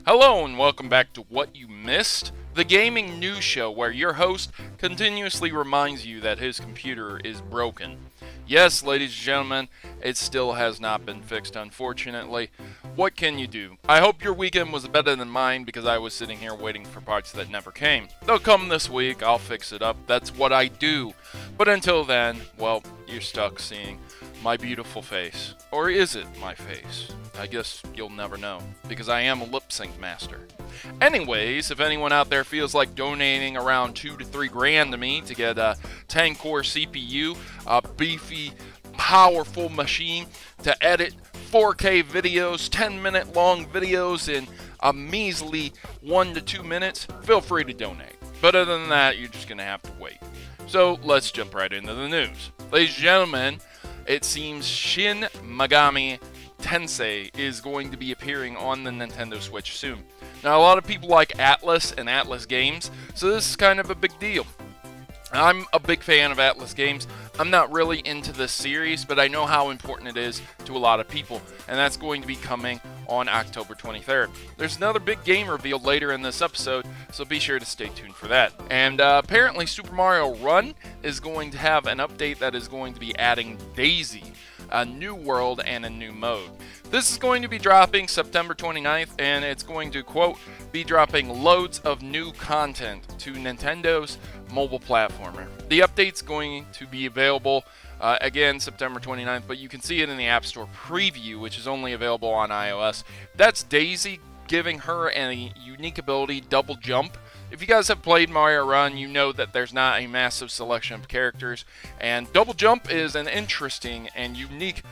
Hello and welcome back to What You Missed, the gaming news show where your host continuously reminds you that his computer is broken. Yes, ladies and gentlemen, it still has not been fixed, unfortunately. What can you do? I hope your weekend was better than mine because I was sitting here waiting for parts that never came. They'll come this week, I'll fix it up, that's what I do. But until then, well, you're stuck seeing my beautiful face. Or is it my face? I guess you'll never know, because I am a lip sync master. Anyways, if anyone out there feels like donating around $2 to $3 grand to me to get a 10-core CPU, a beefy, powerful machine to edit 4K videos, 10-minute long videos in a measly 1 to 2 minutes, feel free to donate. But other than that, you're just going to have to wait. So let's jump right into the news. Ladies and gentlemen, it seems SHIN MEGAMI TENSEI is going to be appearing on the Nintendo Switch soon. Now, a lot of people like Atlas and Atlas games, so this is kind of a big deal. I'm a big fan of Atlas games. I'm not really into this series, but I know how important it is to a lot of people, and that's going to be coming on October 23rd. There's another big game revealed later in this episode, so be sure to stay tuned for that. And apparently Super Mario Run is going to have an update that is going to be adding Daisy, a new world, and a new mode. This is going to be dropping September 29th, and it's going to, quote, be dropping loads of new content to Nintendo's mobile platformer. The update's going to be available again September 29th, but you can see it in the App Store preview, which is only available on iOS. That's Daisy, giving her a unique ability, double jump. If you guys have played Mario Run, you know that there's not a massive selection of characters, and double jump is an interesting and unique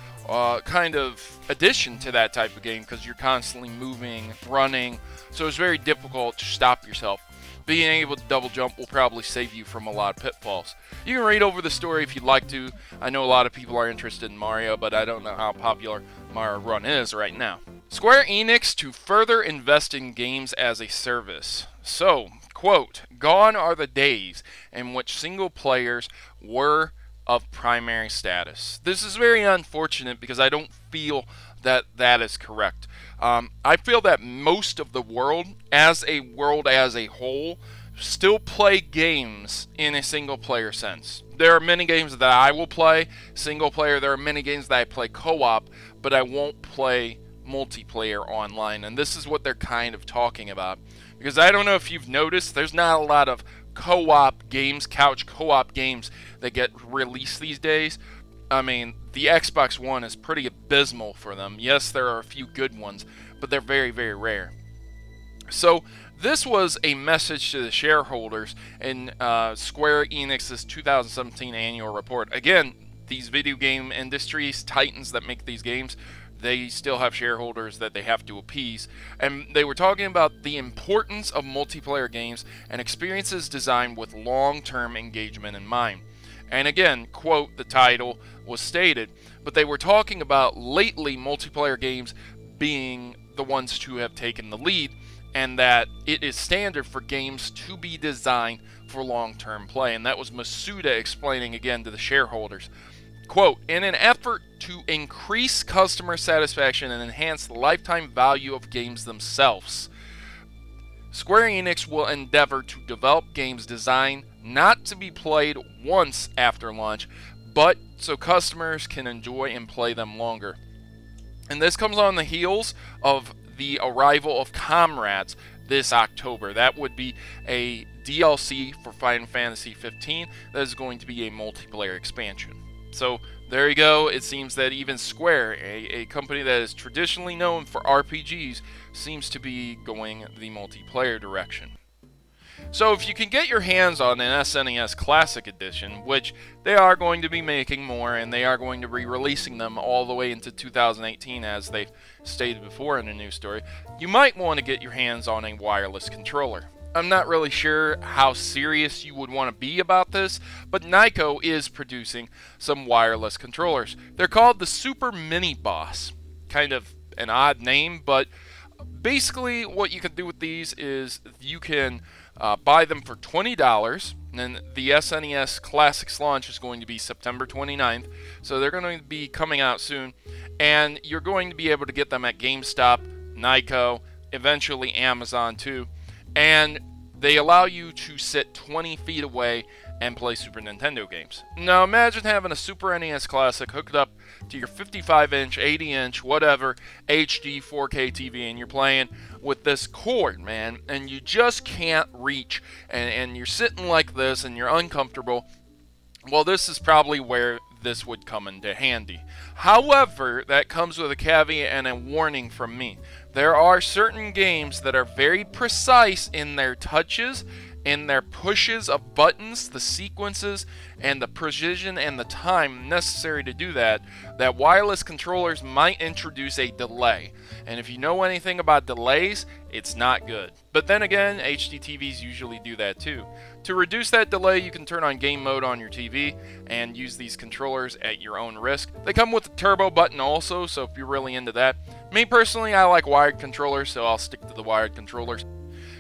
kind of addition to that type of game because you're constantly moving, running, so it's very difficult to stop yourself. Being able to double jump will probably save you from a lot of pitfalls. You can read over the story if you'd like to. I know a lot of people are interested in Mario, but I don't know how popular Mario Run is right now. Square Enix to further invest in games as a service. So, quote, gone are the days in which single players were of primary status. This is very unfortunate because I don't feel that that is correct. I feel that most of the world as a whole, still play games in a single player sense. There are many games that I will play single player. There are many games that I play co-op, but I won't play multiplayer online. And this is what they're kind of talking about. Because I don't know if you've noticed, there's not a lot of co-op games, couch co-op games that get released these days. I mean, the Xbox One is pretty abysmal for them. Yes, there are a few good ones, but they're very, very rare. So, this was a message to the shareholders in Square Enix's 2017 annual report. Again, these video game industries, titans that make these games, they still have shareholders that they have to appease. And they were talking about the importance of multiplayer games and experiences designed with long-term engagement in mind. And again, quote, the title was stated, but they were talking about lately multiplayer games being the ones to have taken the lead, and that it is standard for games to be designed for long-term play. And that was Masuda explaining again to the shareholders. Quote, in an effort to increase customer satisfaction and enhance the lifetime value of games themselves, Square Enix will endeavor to develop games designed not to be played once after launch, but so customers can enjoy and play them longer. And this comes on the heels of the arrival of Comrades this October. That would be a DLC for Final Fantasy 15 that is going to be a multiplayer expansion. So there you go. It seems that even Square, a company that is traditionally known for RPGs, seems to be going the multiplayer direction. So if you can get your hands on an SNES Classic Edition, which they are going to be making more, and they are going to be releasing them all the way into 2018 as they've stated before in a news story, you might want to get your hands on a wireless controller. I'm not really sure how serious you would want to be about this, but Nyko is producing some wireless controllers. They're called the Super Mini Boss. Kind of an odd name, but basically what you can do with these is you can buy them for $20, and then the SNES Classics launch is going to be September 29th, so they're going to be coming out soon, and you're going to be able to get them at Gamestop, Nyko, eventually Amazon too, and they allow you to sit 20 feet away and play Super Nintendo games. Now imagine having a Super NES Classic hooked up to your 55-inch, 80-inch, whatever, HD 4K TV, and you're playing with this cord, man, and you just can't reach, and you're sitting like this, and you're uncomfortable. Well, this is probably where this would come into handy. However, that comes with a caveat and a warning from me. There are certain games that are very precise in their touches, in their pushes of buttons, the sequences, and the precision and the time necessary to do that, that wireless controllers might introduce a delay. And if you know anything about delays, it's not good. But then again, HD TVs usually do that too. To reduce that delay, you can turn on game mode on your TV and use these controllers at your own risk. They come with a turbo button also, so if you're really into that. Me personally, I like wired controllers, so I'll stick to the wired controllers.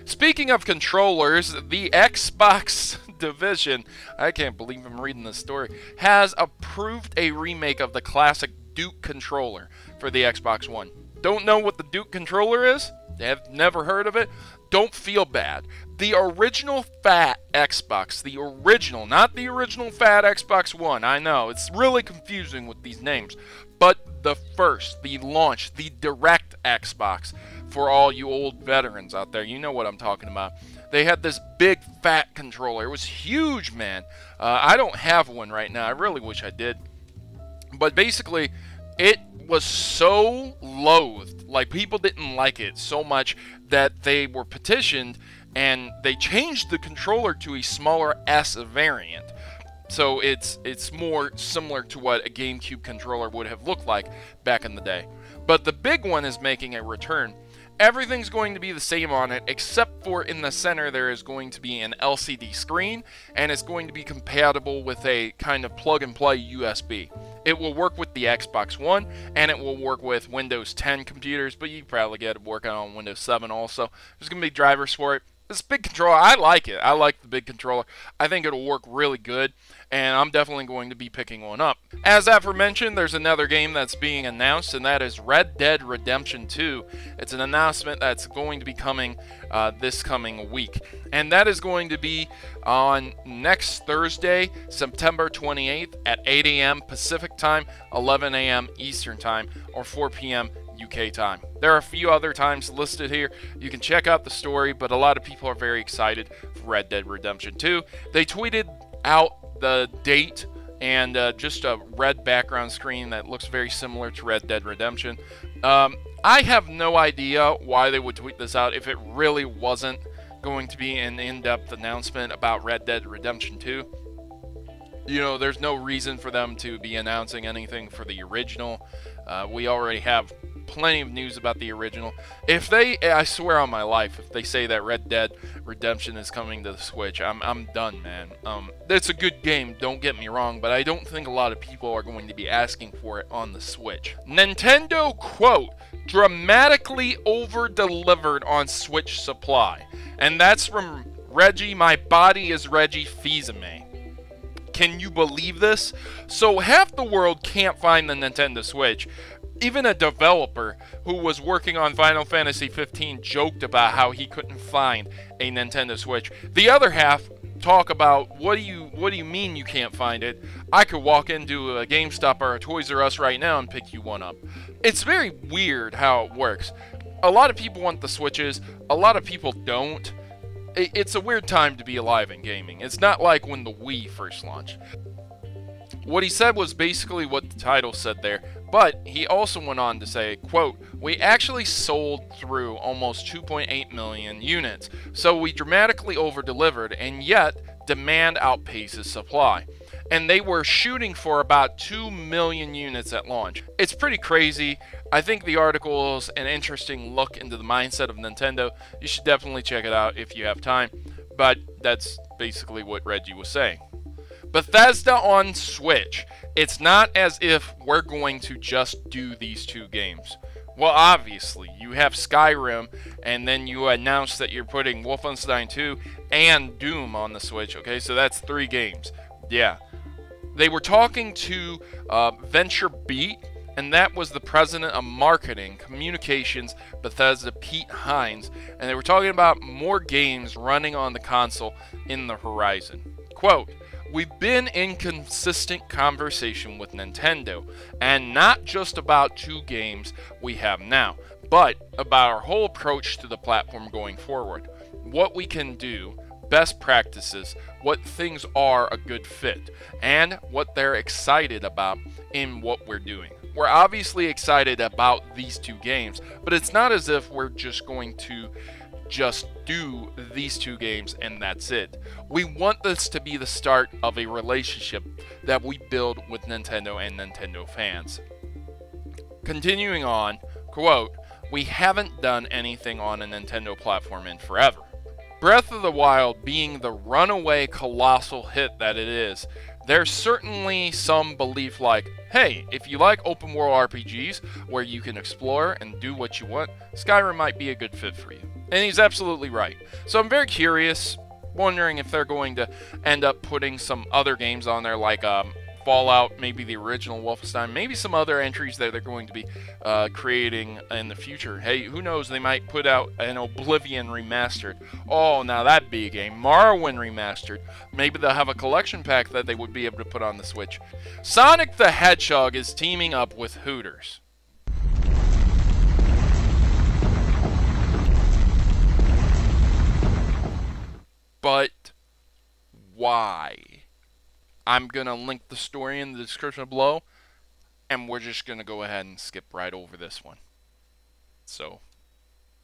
Speaking of controllers, the Xbox division, I can't believe I'm reading this story, has approved a remake of the classic Duke controller for the Xbox One. Don't know what the Duke controller is? Have never heard of it? Don't feel bad. The original fat Xbox, the original, not the original fat Xbox One, I know, it's really confusing with these names, but the first, the launch, the direct Xbox, for all you old veterans out there, you know what I'm talking about. They had this big fat controller. It was huge, man. I don't have one right now. I really wish I did. But basically, it was so loathed. Like, people didn't like it so much that they were petitioned and they changed the controller to a smaller S variant. So it's more similar to what a GameCube controller would have looked like back in the day. But the big one is making a return. Everything's going to be the same on it, except for in the center there is going to be an LCD screen, and it's going to be compatible with a kind of plug-and-play USB. It will work with the Xbox One, and it will work with Windows 10 computers, but you can probably get it working on Windows 7 also. There's going to be drivers for it. This big controller, I like it. I like the big controller. I think it'll work really good, and I'm definitely going to be picking one up. As aforementioned, there's another game that's being announced, and that is Red Dead Redemption 2. It's an announcement that's going to be coming this coming week, and that is going to be on next Thursday, September 28th at 8 a.m. Pacific Time, 11 a.m. Eastern Time, or 4 p.m. UK time. There are a few other times listed here. You can check out the story, but a lot of people are very excited for Red Dead Redemption 2. They tweeted out the date and just a red background screen that looks very similar to Red Dead Redemption. I have no idea why they would tweet this out if it really wasn't going to be an in-depth announcement about Red Dead Redemption 2. You know, there's no reason for them to be announcing anything for the original. We already have plenty of news about the original. If they, I swear on my life, if they say that Red Dead Redemption is coming to the Switch, I'm done, man. It's a good game, don't get me wrong, but I don't think a lot of people are going to be asking for it on the Switch. Nintendo, quote, dramatically over-delivered on Switch supply. And that's from Reggie, my body is Reggie Fils-Aimé. Can you believe this? So half the world can't find the Nintendo Switch. Even a developer who was working on Final Fantasy 15 joked about how he couldn't find a Nintendo Switch. The other half talk about, what do you mean you can't find it? I could walk into a Gamestop or a Toys R Us right now and pick you one up. It's very weird how it works. A lot of people want the Switches, a lot of people don't. It's a weird time to be alive in gaming. It's not like when the Wii first launched. What he said was basically what the title said there, but he also went on to say, quote, we actually sold through almost 2.8 million units, so we dramatically over-delivered, and yet demand outpaces supply. And they were shooting for about 2 million units at launch. It's pretty crazy. I think the article is an interesting look into the mindset of Nintendo. You should definitely check it out if you have time, but that's basically what Reggie was saying. Bethesda on Switch. It's not as if we're going to just do these two games. Well, obviously, you have Skyrim, and then you announce that you're putting Wolfenstein 2 and Doom on the Switch, okay? So that's 3 games. Yeah. They were talking to Venture Beat, and that was the president of marketing, communications, Bethesda, Pete Hines, and they were talking about more games running on the console in the horizon. Quote, "We've been in consistent conversation with Nintendo, and not just about 2 games we have now, but about our whole approach to the platform going forward. What we can do, best practices, what things are a good fit, and what they're excited about in what we're doing. We're obviously excited about these 2 games, but it's not as if we're just going to just do these 2 games and that's it. We want this to be the start of a relationship that we build with Nintendo and Nintendo fans." Continuing on, quote, "We haven't done anything on a Nintendo platform in forever. Breath of the Wild being the runaway colossal hit that it is, there's certainly some belief like, hey, if you like open world RPGs where you can explore and do what you want, Skyrim might be a good fit for you." And he's absolutely right. So I'm very curious, wondering if they're going to end up putting some other games on there like Fallout, maybe the original Wolfenstein, maybe some other entries that they're going to be creating in the future. Hey, who knows, they might put out an Oblivion remastered. Oh, now that'd be a game. Morrowind remastered. Maybe they'll have a collection pack that they would be able to put on the Switch. Sonic the Hedgehog is teaming up with Hooters. But why? I'm going to link the story in the description below, and we're just going to go ahead and skip right over this one. So,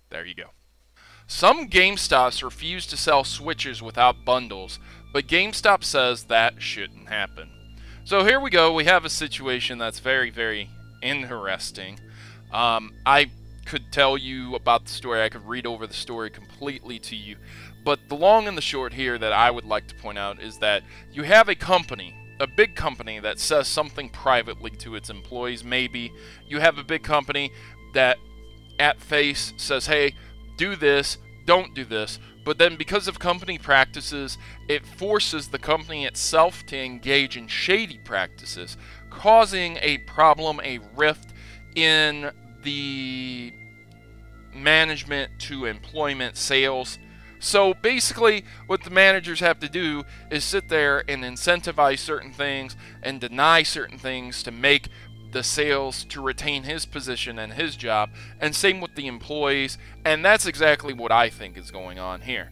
there you go. Some GameStops refuse to sell Switches without bundles, but GameStop says that shouldn't happen. So here we go. We have a situation that's very, very interesting. I could tell you about the story. I could read over the story completely to you. But the long and the short here that I would like to point out is that you have a company, a big company that says something privately to its employees. Maybe you have a big company that at face says, hey, do this, don't do this. But then because of company practices, it forces the company itself to engage in shady practices, causing a problem, a rift in the management to employment sales. So basically what the managers have to do is sit there and incentivize certain things and deny certain things to make the sales to retain his position and his job, and same with the employees, and that's exactly what I think is going on here.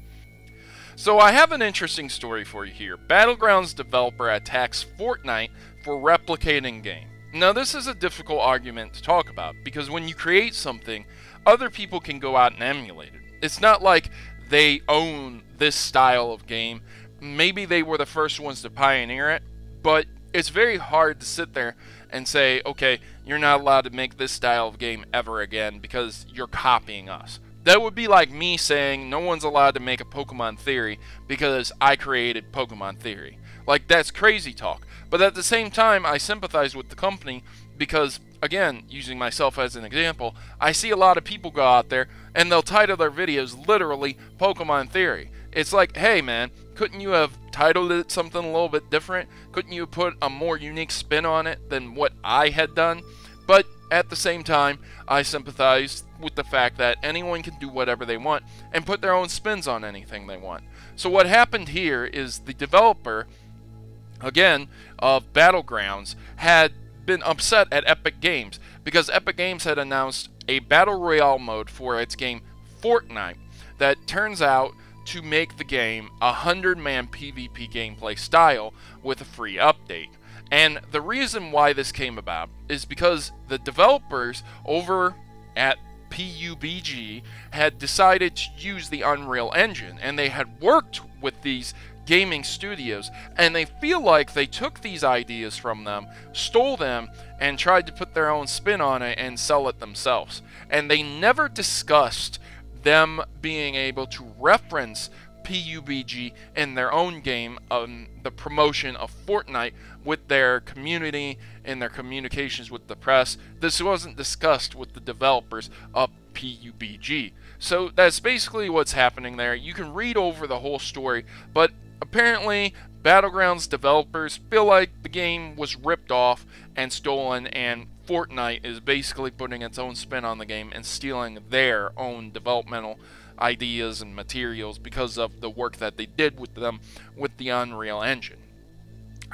So I have an interesting story for you here. Battlegrounds developer attacks Fortnite for replicating game. Now this is a difficult argument to talk about, because when you create something, other people can go out and emulate it. It's not like they own this style of game. Maybe they were the first ones to pioneer it, but it's very hard to sit there and say, okay, you're not allowed to make this style of game ever again because you're copying us. That would be like me saying no one's allowed to make a Pokemon Theory because I created Pokemon Theory. Like, that's crazy talk. But at the same time, I sympathize with the company because, again, using myself as an example, I see a lot of people go out there and they'll title their videos literally Pokemon Theory. It's like, hey man, couldn't you have titled it something a little bit different? Couldn't you put a more unique spin on it than what I had done? But at the same time, I sympathize with the fact that anyone can do whatever they want and put their own spins on anything they want. So what happened here is the developer, again, of Battlegrounds had been upset at Epic Games because Epic Games had announced a Battle Royale mode for its game Fortnite that turns out to make the game a 100-man PvP gameplay style with a free update. And the reason why this came about is because the developers over at PUBG had decided to use the Unreal Engine, and they had worked with these gaming studios, and they feel like they took these ideas from them, stole them, and tried to put their own spin on it and sell it themselves. And they never discussed them being able to reference PUBG in their own game on the promotion of Fortnite with their community and their communications with the press. This wasn't discussed with the developers of PUBG. So that's basically what's happening there. You can read over the whole story, but apparently Battlegrounds developers feel like the game was ripped off and stolen, and Fortnite is basically putting its own spin on the game and stealing their own developmental ideas and materials because of the work that they did with them with the Unreal Engine.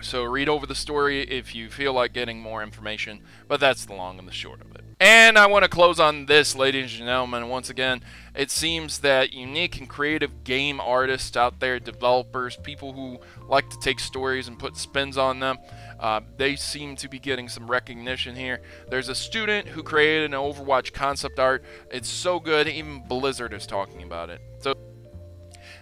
So read over the story if you feel like getting more information, but that's the long and the short of it. And I want to close on this, ladies and gentlemen. Once again, it seems that unique and creative game artists out there, developers, people who like to take stories and put spins on them, they seem to be getting some recognition here. There's a student who created an Overwatch concept art. It's so good, even Blizzard is talking about it. So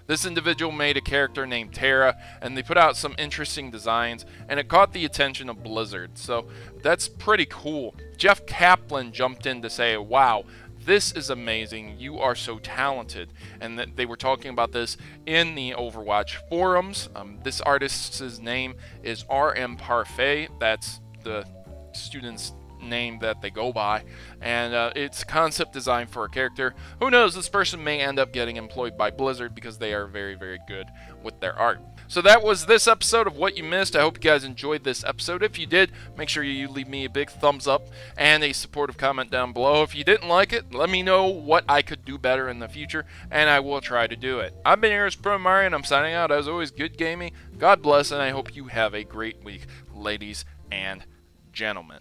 this individual made a character named Terra, and they put out some interesting designs, and it caught the attention of Blizzard. So that's pretty cool. Jeff Kaplan jumped in to say, wow, this is amazing, you are so talented. And that they were talking about this in the Overwatch forums. This artist's name is RM Parfait. That's the student's name that they go by, and it's concept design for a character. Who knows, this person may end up getting employed by Blizzard because they are very, very good with their art. So that was this episode of What You Missed. I hope you guys enjoyed this episode. If you did, make sure you leave me a big thumbs up and a supportive comment down below. If you didn't like it, let me know what I could do better in the future, and I will try to do it. I've been here as Protomario, and I'm signing out. As always, good gaming, God bless, and I hope you have a great week, ladies and gentlemen.